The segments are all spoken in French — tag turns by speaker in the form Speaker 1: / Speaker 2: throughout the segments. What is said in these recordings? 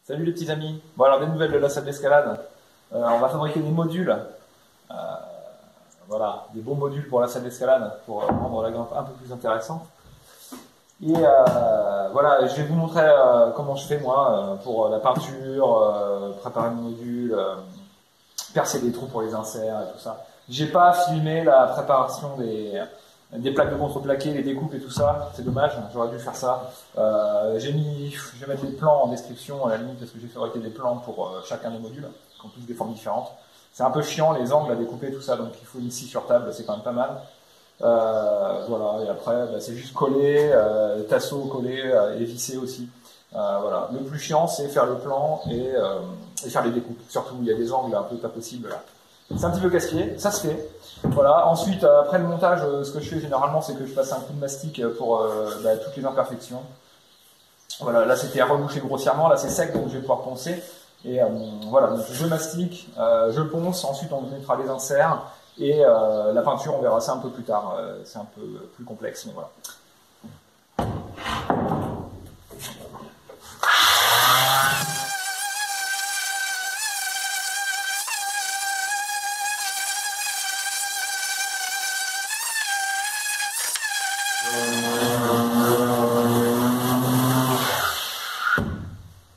Speaker 1: Salut les petits amis. Bon alors des nouvelles de la salle d'escalade. On va fabriquer des modules. Euh, voilà, des beaux modules pour la salle d'escalade pour rendre la grimpe un peu plus intéressante. Et voilà, je vais vous montrer comment je fais moi pour la peinture, préparer mes modules, percer des trous pour les inserts et tout ça. J'ai pas filmé la préparation des plaques de contreplaqué, les découpes et tout ça, c'est dommage, j'aurais dû faire ça. Je vais mettre des plans en description à la limite parce que j'ai fabriqué des plans pour chacun des modules, qui ont tous des formes différentes. C'est un peu chiant les angles à découper tout ça, donc il faut une scie sur table, c'est quand même pas mal. Voilà, et après c'est juste coller, tasseau coller et visser aussi. Voilà. Le plus chiant c'est faire le plan et faire les découpes, surtout il y a des angles un peu pas possibles là. C'est un petit peu casse-pied, ça se fait. Voilà. Ensuite, après le montage, ce que je fais généralement, c'est que je passe un coup de mastic pour toutes les imperfections. Voilà, là c'était à reboucher grossièrement, là c'est sec donc je vais pouvoir poncer. Et voilà, donc je mastique, je ponce, ensuite on mettra les inserts et la peinture on verra ça un peu plus tard, c'est un peu plus complexe, mais voilà.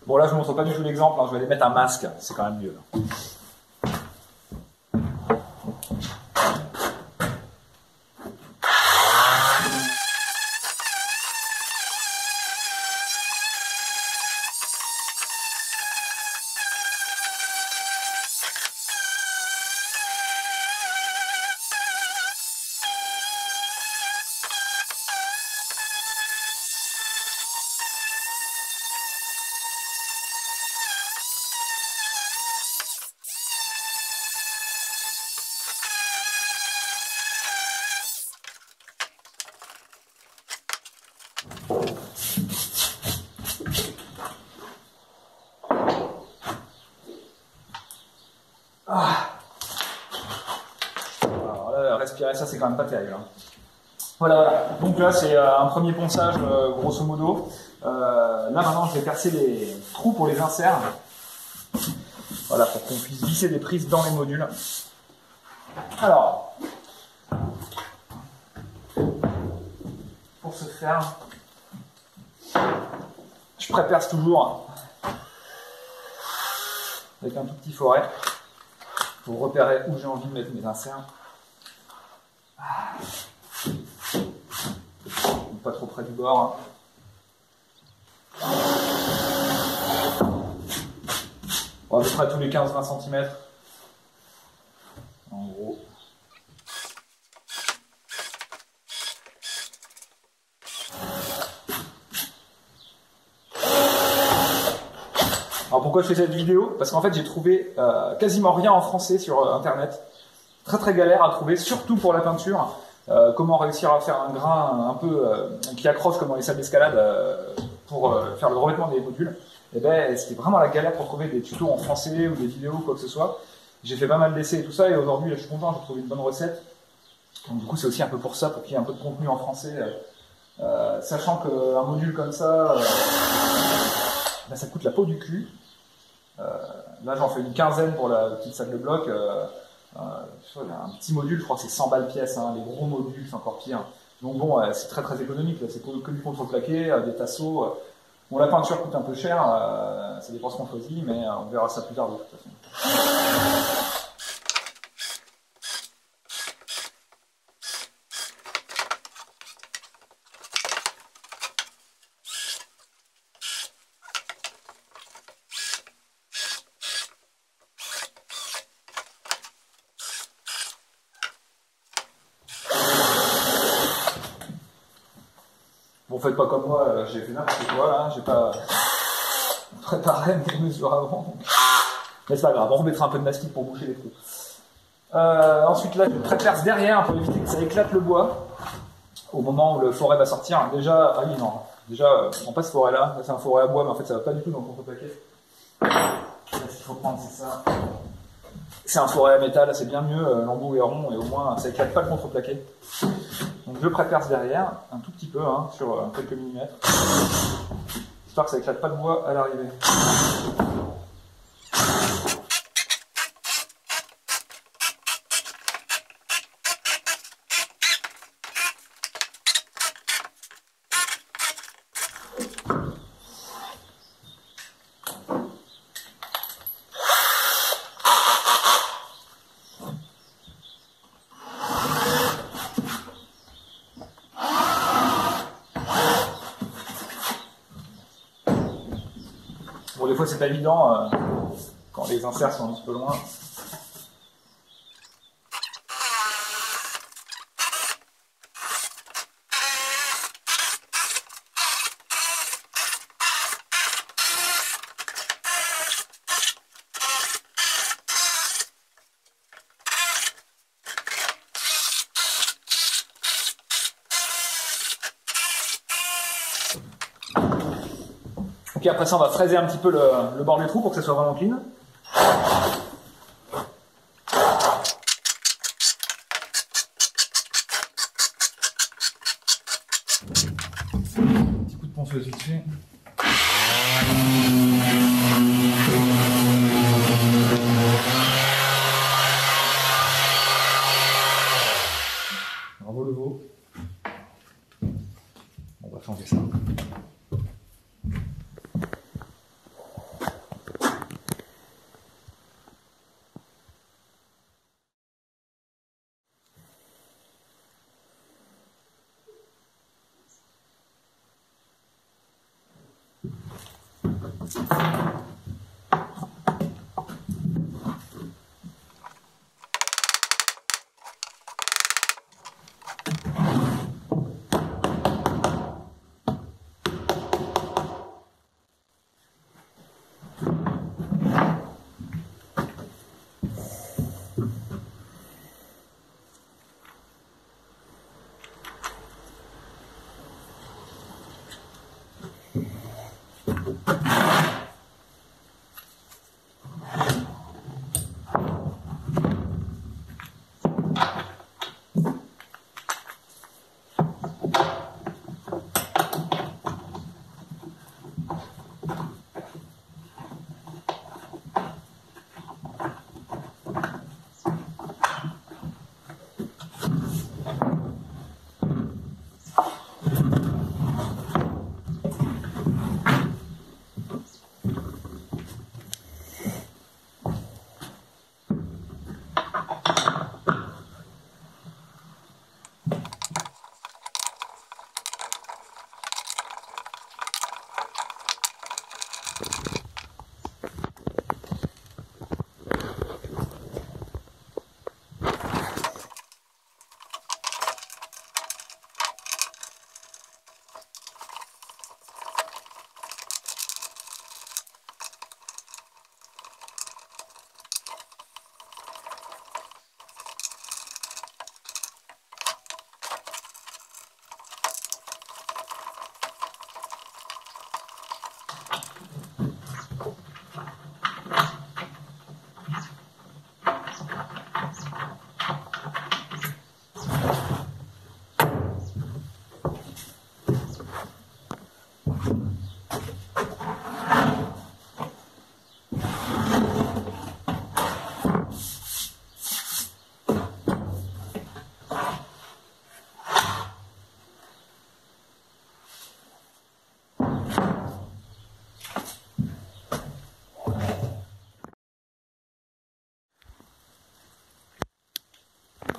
Speaker 1: Bon là je ne montre pas du tout l'exemple, hein, je vais aller mettre un masque, c'est quand même mieux. Alors là, respirer ça c'est quand même pas terrible. Hein. Voilà, donc là c'est un premier ponçage grosso modo. Là maintenant je vais percer les trous pour les inserts. Voilà, pour qu'on puisse visser des prises dans les modules. Alors, pour ce faire, je préperce toujours avec un tout petit foret pour repérer où j'ai envie de mettre mes inserts. Pas trop près du bord. Bon, à peu près tous les 15-20 cm. En gros. Alors pourquoi je fais cette vidéo? Parce qu'en fait j'ai trouvé quasiment rien en français sur internet. Très très galère à trouver, surtout pour la peinture. Comment réussir à faire un grain un peu qui accroche comme dans les salles d'escalade pour faire le revêtement des modules. Et ben c'était vraiment la galère pour trouver des tutos en français ou des vidéos ou quoi que ce soit. J'ai fait pas mal d'essais et tout ça et aujourd'hui je suis content, j'ai trouvé une bonne recette. Donc du coup c'est aussi un peu pour ça, pour qu'il y ait un peu de contenu en français. Sachant qu'un module comme ça, ben, ça coûte la peau du cul. Là j'en fais une quinzaine pour la petite salle de bloc. Un petit module, je crois que c'est 100 balles pièce, hein. Les gros modules c'est encore pire. Donc bon, c'est très très économique, c'est que du contreplaqué, des tasseaux. Bon, la peinture coûte un peu cher, ça dépend ce qu'on choisit, mais on verra ça plus tard de toute façon. Bon, faites pas comme moi, j'ai fait n'importe quoi, là, j'ai pas préparé mes mesures avant. Donc. Mais c'est pas grave, on remettra un peu de mastic pour boucher les trous. Ensuite, là, je préperce derrière pour éviter que ça éclate le bois. Au moment où le foret va sortir, déjà, ah oui, non, déjà, on passe ce foret là c'est un foret à bois, mais en fait, ça va pas du tout dans le contreplaqué. Là, ce qu'il faut prendre, c'est ça. C'est un foret à métal, c'est bien mieux, l'embout est rond, et au moins, ça éclate pas le contreplaqué. Donc je préperce derrière, un tout petit peu, hein, sur quelques millimètres. J'espère que ça éclate pas de bois à l'arrivée. Bon, des fois c'est pas évident quand les inserts sont un petit peu loin. Ok, après ça on va fraiser un petit peu le bord du trou pour que ça soit vraiment clean. Petit coup de ponceuse vite fait. Bravo le veau. On va changer ça.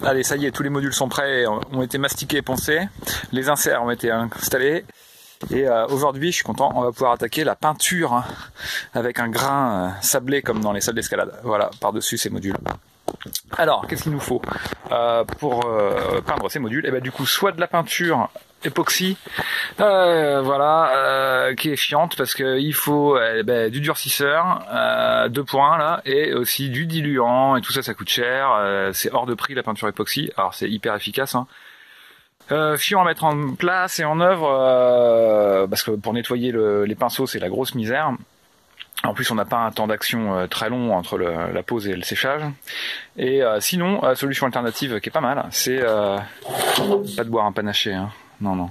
Speaker 1: Allez, ça y est, tous les modules sont prêts, ont été mastiqués et poncés. Les inserts ont été installés. Et aujourd'hui, je suis content, on va pouvoir attaquer la peinture hein, avec un grain sablé comme dans les salles d'escalade. Voilà, par-dessus ces modules. Alors, qu'est-ce qu'il nous faut pour peindre ces modules? Et ben du coup, soit de la peinture époxy, voilà, qui est chiante parce que il faut du durcisseur, 2 points là, et aussi du diluant et tout ça, ça coûte cher. C'est hors de prix la peinture époxy. Alors c'est hyper efficace. Hein. Chiant à mettre en place et en œuvre parce que pour nettoyer les pinceaux c'est la grosse misère. En plus on n'a pas un temps d'action très long entre la pose et le séchage. Et sinon, solution alternative qui est pas mal, c'est pas de boire un panaché, hein.
Speaker 2: non, non.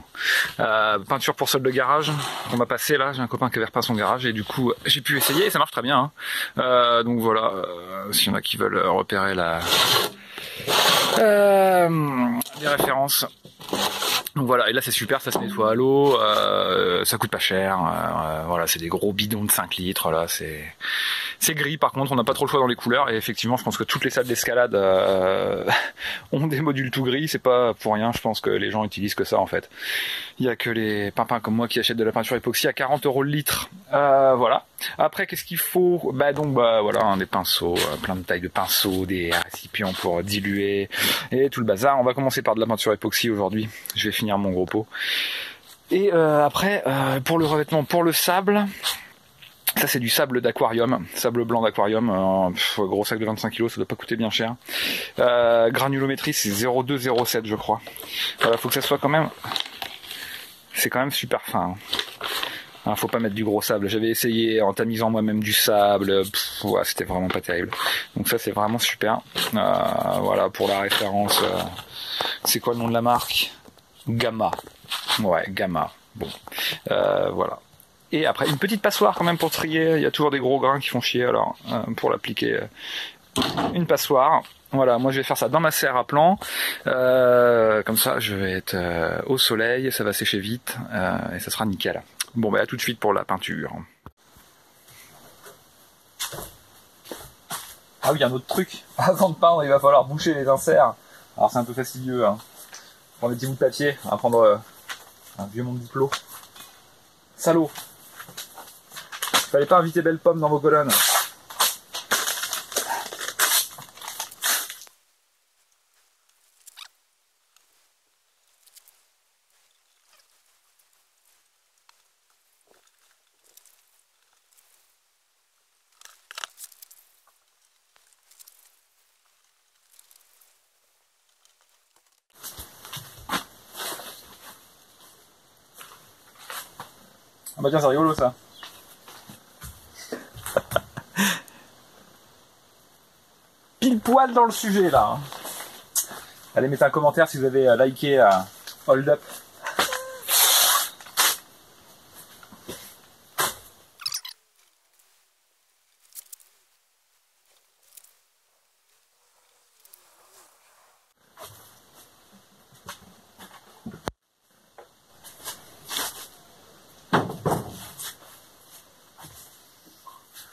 Speaker 2: Peinture pour sol de garage qu'on m'a passé là. J'ai un copain qui avait repeint son garage et du coup j'ai pu essayer et ça marche très bien. Donc voilà, s'il y en a qui veulent repérer les références. Donc voilà, et là c'est super, ça se nettoie à l'eau, ça coûte pas cher, voilà, c'est des gros bidons de 5 litres, là, c'est gris par contre, on n'a pas trop le choix dans les couleurs, et effectivement je pense que toutes les salles d'escalade ont des modules tout gris, c'est pas pour rien, je pense que les gens utilisent que ça en fait. Il y a que les pimpins comme moi qui achètent de la peinture époxy à 40 € le litre, voilà. Après qu'est-ce qu'il faut? Voilà, hein, des pinceaux, plein de tailles de pinceaux, des récipients pour diluer, et tout le bazar. On va commencer par de la peinture époxy aujourd'hui, je vais finir mon gros pot. Et après, pour le revêtement, pour le sable, ça c'est du sable d'aquarium, sable blanc d'aquarium, gros sac de 25 kg, ça doit pas coûter bien cher. Granulométrie c'est 0,2-0,7 je crois. Voilà, faut que ça soit quand même, c'est quand même super fin. Faut pas mettre du gros sable. J'avais essayé en tamisant moi-même du sable, ouais, c'était vraiment pas terrible. Donc ça c'est vraiment super. Voilà pour la référence. C'est quoi le nom de la marque? Gamma. Ouais, Gamma. Bon, voilà. Et après une petite passoire quand même pour trier. Il y a toujours des gros grains qui font chier. Alors pour l'appliquer, une passoire. Voilà, moi je vais faire ça dans ma serre à plan. Comme ça, je vais être au soleil, ça va sécher vite et ça sera nickel. Bon, à tout de suite pour la peinture.
Speaker 1: Ah oui, un autre truc. Avant de peindre, il va falloir boucher les inserts. Alors c'est un peu fastidieux. Hein. Prendre des petits bouts de papier. On va prendre un vieux monde diplo. Salaud. Fallait pas inviter Belle Pomme dans vos colonnes. Ah bah tiens, c'est rigolo ça. Pile poil dans le sujet là. Hein. Allez, mettez un commentaire si vous avez liké Hold Up.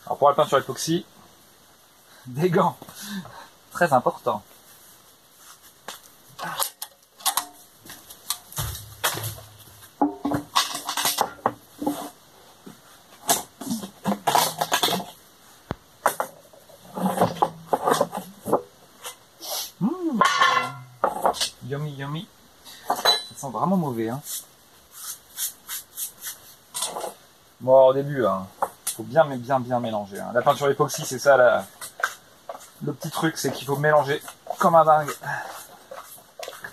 Speaker 1: Alors pour la peinture époxy, des gants. Très important. Yummy, yummy. Ça sent vraiment mauvais. Hein. Bon, au début, hein, faut bien mélanger. Hein. La peinture époxy, c'est ça, le petit truc, c'est qu'il faut mélanger comme un dingue.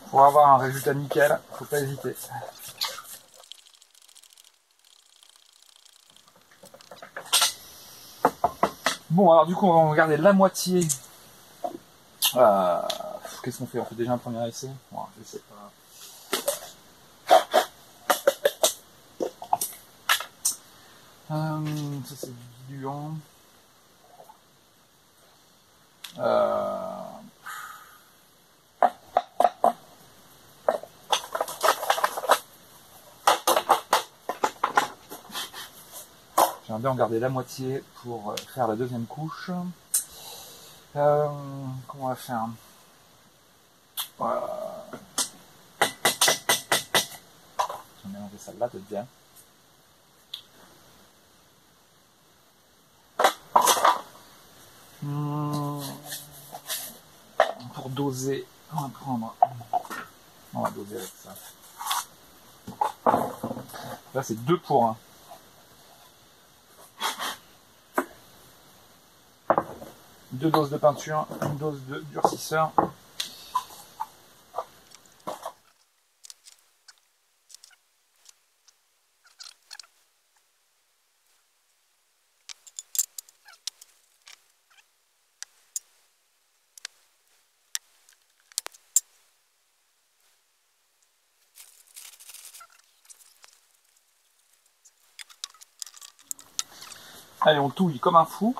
Speaker 1: Pour avoir un résultat nickel, faut pas hésiter. Bon, alors du coup, on va regarder la moitié. Qu'est-ce qu'on fait? On fait déjà un premier essai? Bon, je sais pas. Ça c'est du diluant. J'aimerais bien en garder la moitié pour faire la deuxième couche. Comment on va faire? Je vais mélanger ça là dedans. Pour doser, on va prendre. On va doser avec ça. Là c'est 2 pour 1. Deux doses de peinture, une dose de durcisseur.
Speaker 2: Allez, on touille comme un fou.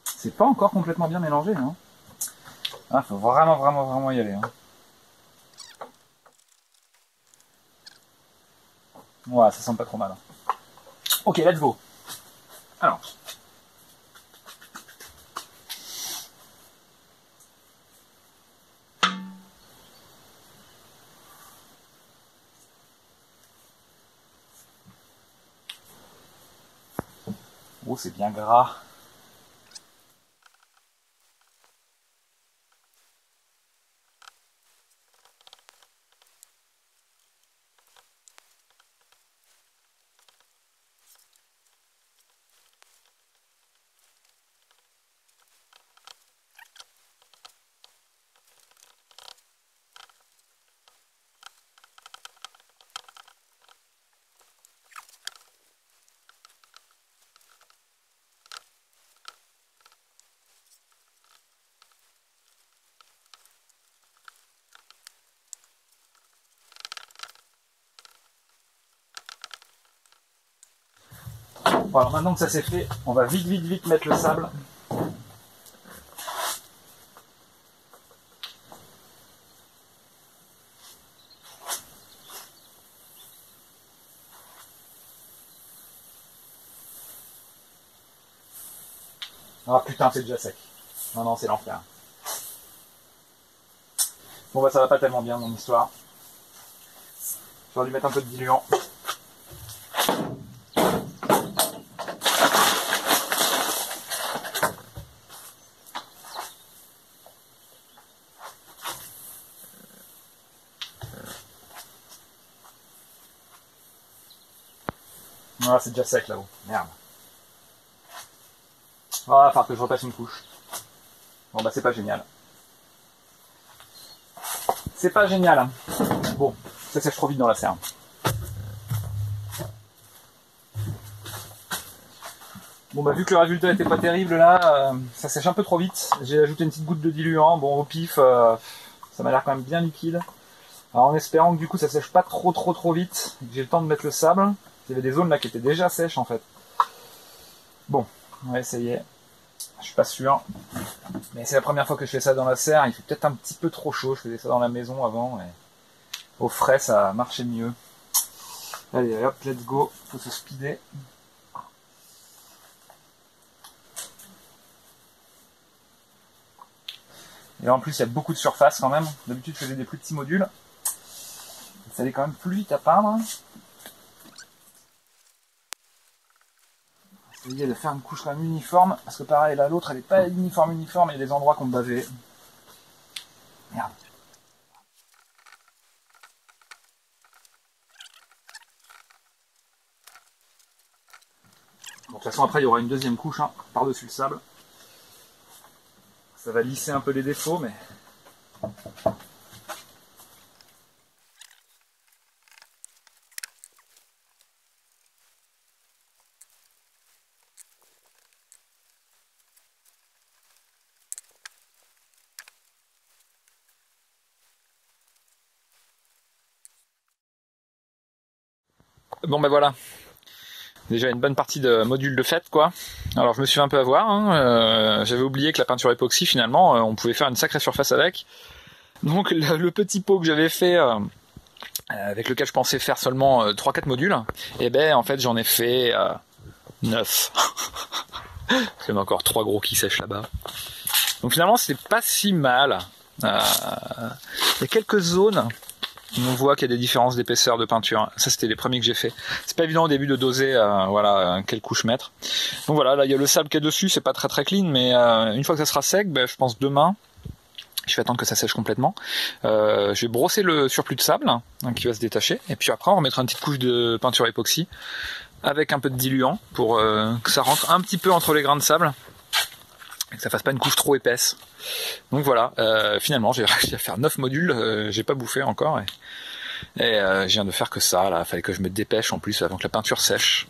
Speaker 2: C'est pas encore complètement bien mélangé, hein. Ah, faut vraiment y aller, hein. Ouais, ça sent pas trop mal. Ok, let's go. Alors. Oh, c'est bien gras. Bon, alors maintenant que ça c'est fait, on va vite mettre le sable. Ah putain, c'est déjà sec. Non, c'est l'enfer. Bon bah ça va pas tellement bien mon histoire. J'aurais dû mettre un peu de diluant. Ah, c'est déjà sec là-haut. Merde. Ah, va falloir que je repasse une couche. Bon bah c'est pas génial. C'est pas génial. Hein. Bon, ça sèche trop vite dans la serre. Bon bah vu que le résultat était pas terrible là, ça sèche un peu trop vite. J'ai ajouté une petite goutte de diluant. Bon au pif, ça m'a l'air quand même bien liquide. Alors en espérant que du coup ça sèche pas trop vite, que j'ai le temps de mettre le sable. Il y avait des zones là qui étaient déjà sèches en fait. Bon, on va essayer. Je suis pas sûr. Mais c'est la première fois que je fais ça dans la serre. Il fait peut-être un petit peu trop chaud. Je faisais ça dans la maison avant. Et au frais ça marchait mieux. Allez hop, let's go. Faut se speeder. Et là, en plus il y a beaucoup de surface quand même. D'habitude je faisais des plus petits modules. Ça allait quand même plus vite à peindre. Essayez de faire une couche quand même uniforme, parce que pareil, là, l'autre, elle est pas uniforme, il y a des endroits qu'on me bavé. Merde. Bon, de toute façon, après, il y aura une deuxième couche, hein, par-dessus le sable. Ça va lisser un peu les défauts, mais... Bon ben voilà, déjà une bonne partie de module de fête quoi. Alors je me suis fait un peu avoir, hein. J'avais oublié que la peinture époxy finalement on pouvait faire une sacrée surface avec. Donc le petit pot que j'avais fait avec lequel je pensais faire seulement 3-4 modules, et ben en fait j'en ai fait 9. Il y en a encore 3 gros qui sèchent là-bas. Donc finalement c'est pas si mal. Il y a quelques zones où on voit qu'il y a des différences d'épaisseur de peinture. Ça c'était les premiers que j'ai fait. C'est pas évident au début de doser voilà quelle couche mettre. Donc voilà, là il y a le sable qui est dessus, c'est pas très clean, mais une fois que ça sera sec, ben, je pense demain, je vais attendre que ça sèche complètement. Je vais brosser le surplus de sable hein, qui va se détacher, et puis après on remettra une petite couche de peinture époxy avec un peu de diluant pour que ça rentre un petit peu entre les grains de sable et que ça fasse pas une couche trop épaisse. Donc voilà, finalement j'ai réussi à faire 9 modules, j'ai pas bouffé encore Et je viens de faire que ça, là. Fallait que je me dépêche en plus avant que la peinture sèche.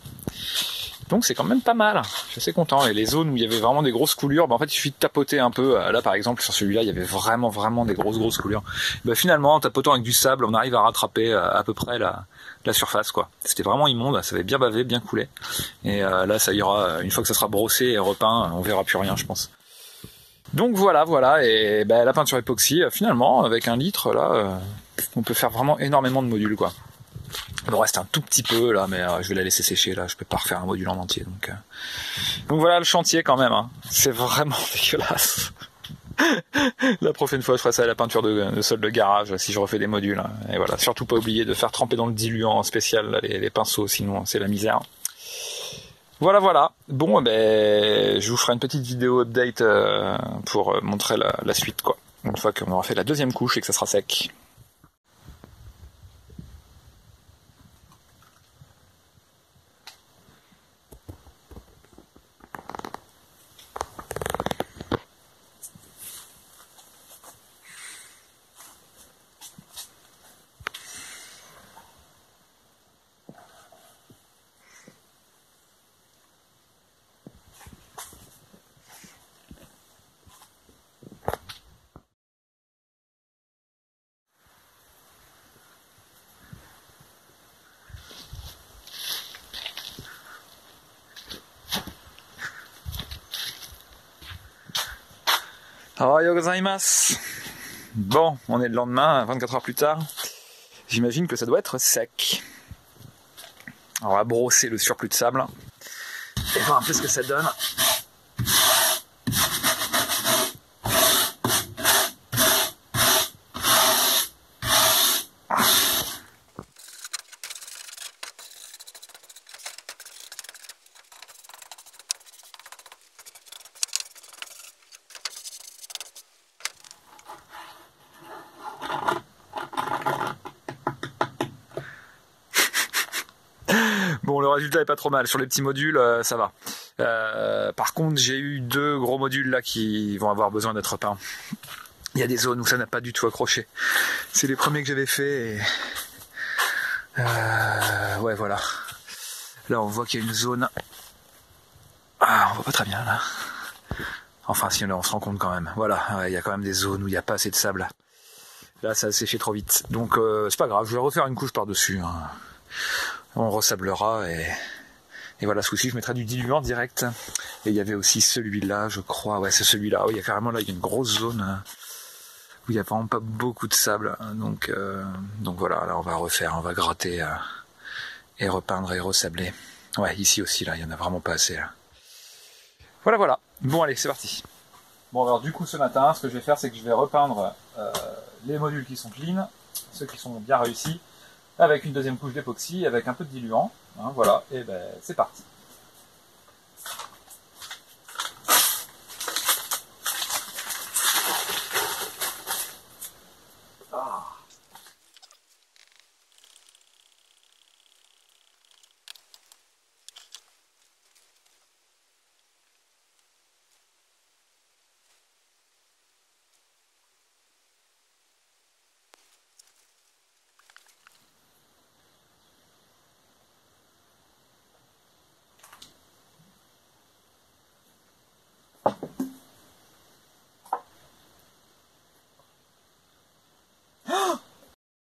Speaker 2: Donc c'est quand même pas mal. Je suis assez content. Et les zones où il y avait vraiment des grosses coulures, bah en fait il suffit de tapoter un peu. Là par exemple sur celui-là il y avait vraiment des grosses coulures. Bah finalement en tapotant avec du sable on arrive à rattraper à peu près la surface quoi. C'était vraiment immonde, ça avait bien bavé, bien coulé. Et là ça ira, une fois que ça sera brossé et repeint, on verra plus rien je pense. Donc voilà, et bah, la peinture époxy, finalement, avec 1 litre, là, on peut faire vraiment énormément de modules, quoi. Il me reste un tout petit peu, là, mais je vais la laisser sécher, là, je peux pas refaire un module en entier, donc voilà le chantier, quand même, hein. C'est vraiment dégueulasse. La prochaine fois, je ferai ça à la peinture de sol de garage, si je refais des modules, hein. Et voilà, surtout pas oublier de faire tremper dans le diluant spécial, là, les pinceaux, sinon c'est la misère. Voilà. Bon, ben, je vous ferai une petite vidéo update pour montrer la suite, quoi. Une fois qu'on aura fait la 2e couche et que ça sera sec. Ohayou gozaimasu. Bon, on est le lendemain, 24 heures plus tard. J'imagine que ça doit être sec. Alors on va brosser le surplus de sable et voir un peu ce que ça donne. Bon, le résultat est pas trop mal. Sur les petits modules, ça va. Par contre, j'ai eu 2 gros modules là qui vont avoir besoin d'être peints. Il y a des zones où ça n'a pas du tout accroché. C'est les premiers que j'avais fait. Et... ouais, voilà. Là, on voit qu'il y a une zone. Ah, on voit pas très bien là. Enfin, si on se rend compte quand même. Voilà, il y a quand même des zones où il n'y a pas assez de sable. Là, ça a séché trop vite. Donc, c'est pas grave. Je vais refaire une couche par-dessus. Hein. On resablera et voilà, ce coup-ci je mettrai du diluant direct. Et il y avait aussi celui-là, je crois, ouais c'est celui-là, il y a carrément là, il y a une grosse zone où il y a vraiment pas beaucoup de sable, donc voilà, là on va refaire, on va gratter et repeindre et resabler. Ouais, ici aussi là, il y en a vraiment pas assez là. Voilà, bon allez, c'est parti. Bon alors du coup ce matin, ce que je vais faire c'est que je vais repeindre les modules qui sont clean, ceux qui sont bien réussis, avec une 2e couche d'époxy, avec un peu de diluant, hein, voilà, et ben c'est parti.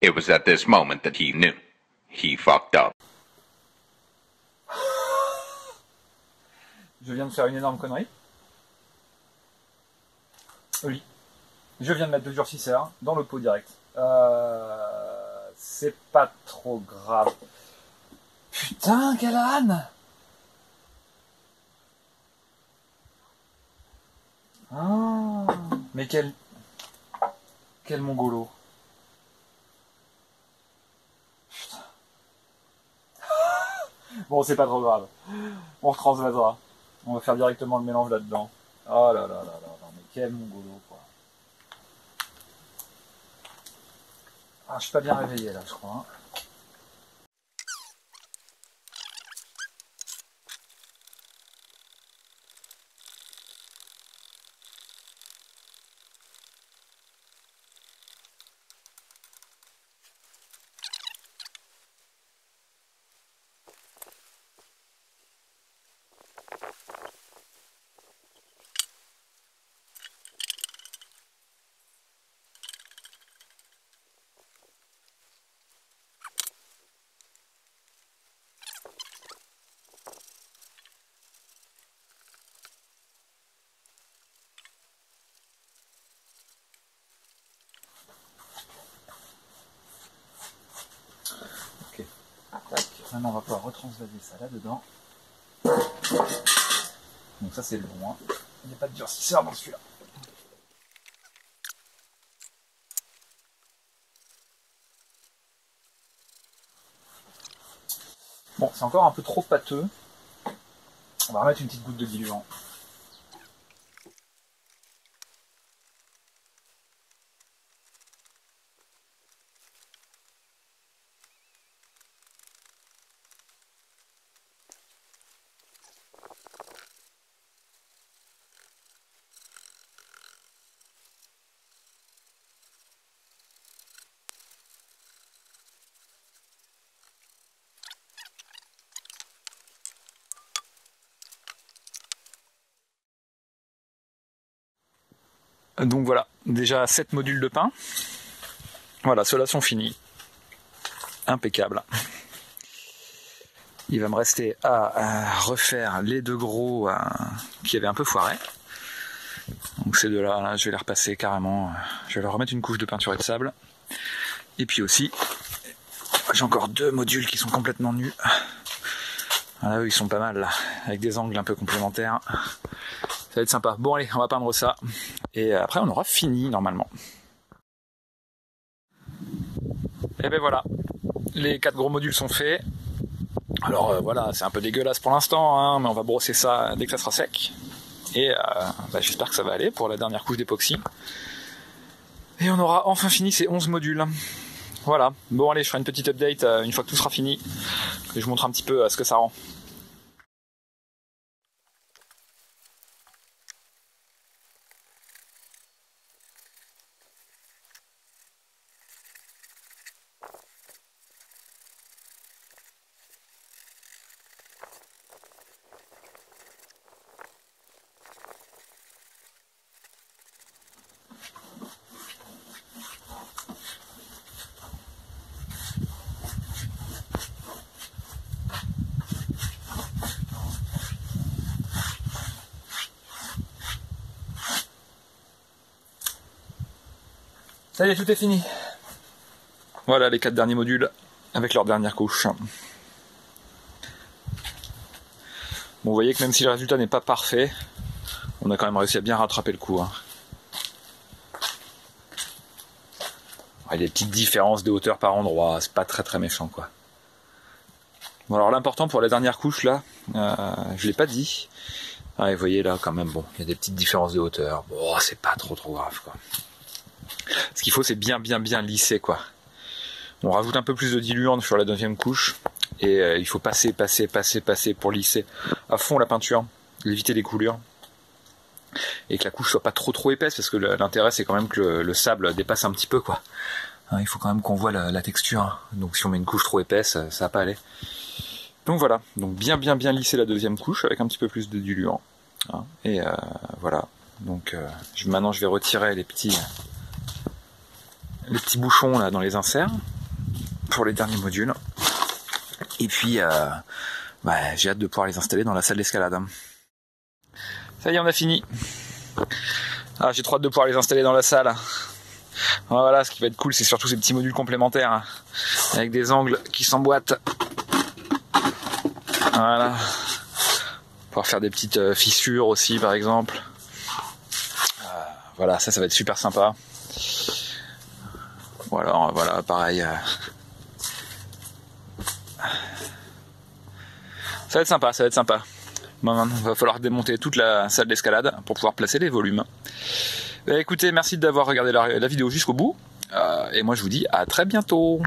Speaker 3: It was at this moment that he knew. He fucked up.
Speaker 1: Je viens de faire une énorme connerie. Oui. Je viens de mettre 2 durcisseurs dans le pot direct. C'est pas trop grave. Putain, quelle âne! Ah, mais quel mongolo. Putain. Bon, c'est pas trop grave. On retransvasera. On va faire directement le mélange là-dedans. Oh là là là là, mais quel mongolo, quoi. Ah, je suis pas bien réveillé là, je crois. Hein.
Speaker 2: Maintenant, on va pouvoir retransvaser ça là-dedans. Donc ça, c'est le bon. Hein. Il n'y a pas de durcisseur dans celui-là. Bon, c'est encore un peu trop pâteux. On va remettre une petite goutte de diluant. Donc voilà, déjà 7 modules de pain. Voilà, ceux-là sont finis. Impeccable. Il va me rester à refaire les deux gros qui avaient un peu foiré. Donc ces deux-là, là, je vais les repasser carrément. Je vais leur remettre une couche de peinture et de sable. Et puis aussi, j'ai encore 2 modules qui sont complètement nus. Voilà, eux, ils sont pas mal là, avec des angles un peu complémentaires. Ça va être sympa. Bon allez, on va peindre ça. Et après on aura fini normalement. Et ben voilà, les 4 gros modules sont faits. Alors voilà, c'est un peu dégueulasse pour l'instant, hein, mais on va brosser ça dès que ça sera sec. Et j'espère que ça va aller pour la dernière couche d'époxy. Et on aura enfin fini ces 11 modules. Voilà, bon allez, je ferai une petite update une fois que tout sera fini. Et je vous montre un petit peu ce que ça rend. Ça y est, tout est fini. Voilà les 4 derniers modules avec leur dernière couche. Bon, vous voyez que même si le résultat n'est pas parfait, on a quand même réussi à bien rattraper le coup. Hein. Il y a des petites différences de hauteur par endroit, c'est pas très méchant quoi. Bon alors l'important pour la dernière couche là, je l'ai pas dit. Ah, et vous voyez là quand même, bon, il y a des petites différences de hauteur. Bon, c'est pas trop grave quoi. Ce qu'il faut c'est bien lisser quoi. On rajoute un peu plus de diluant sur la deuxième couche et il faut passer pour lisser à fond la peinture, éviter les coulures et que la couche soit pas trop épaisse parce que l'intérêt c'est quand même que le sable dépasse un petit peu quoi. Hein, il faut quand même qu'on voit la texture. Hein. Donc si on met une couche trop épaisse, ça va pas aller. Donc voilà, donc bien lisser la deuxième couche avec un petit peu plus de diluant. Hein. Et voilà. Donc maintenant je vais retirer les petits bouchons là dans les inserts pour les derniers modules. Et puis j'ai hâte de pouvoir les installer dans la salle d'escalade. Ça y est, on a fini. Ah, j'ai trop hâte de pouvoir les installer dans la salle. Voilà, ce qui va être cool, c'est surtout ces petits modules complémentaires avec des angles qui s'emboîtent. Voilà. Pouvoir faire des petites fissures aussi, par exemple. Voilà, ça va être super sympa. Voilà, pareil. Ça va être sympa. Maintenant, il va falloir démonter toute la salle d'escalade pour pouvoir placer les volumes. Écoutez, merci d'avoir regardé la vidéo jusqu'au bout. Et moi, je vous dis à très bientôt.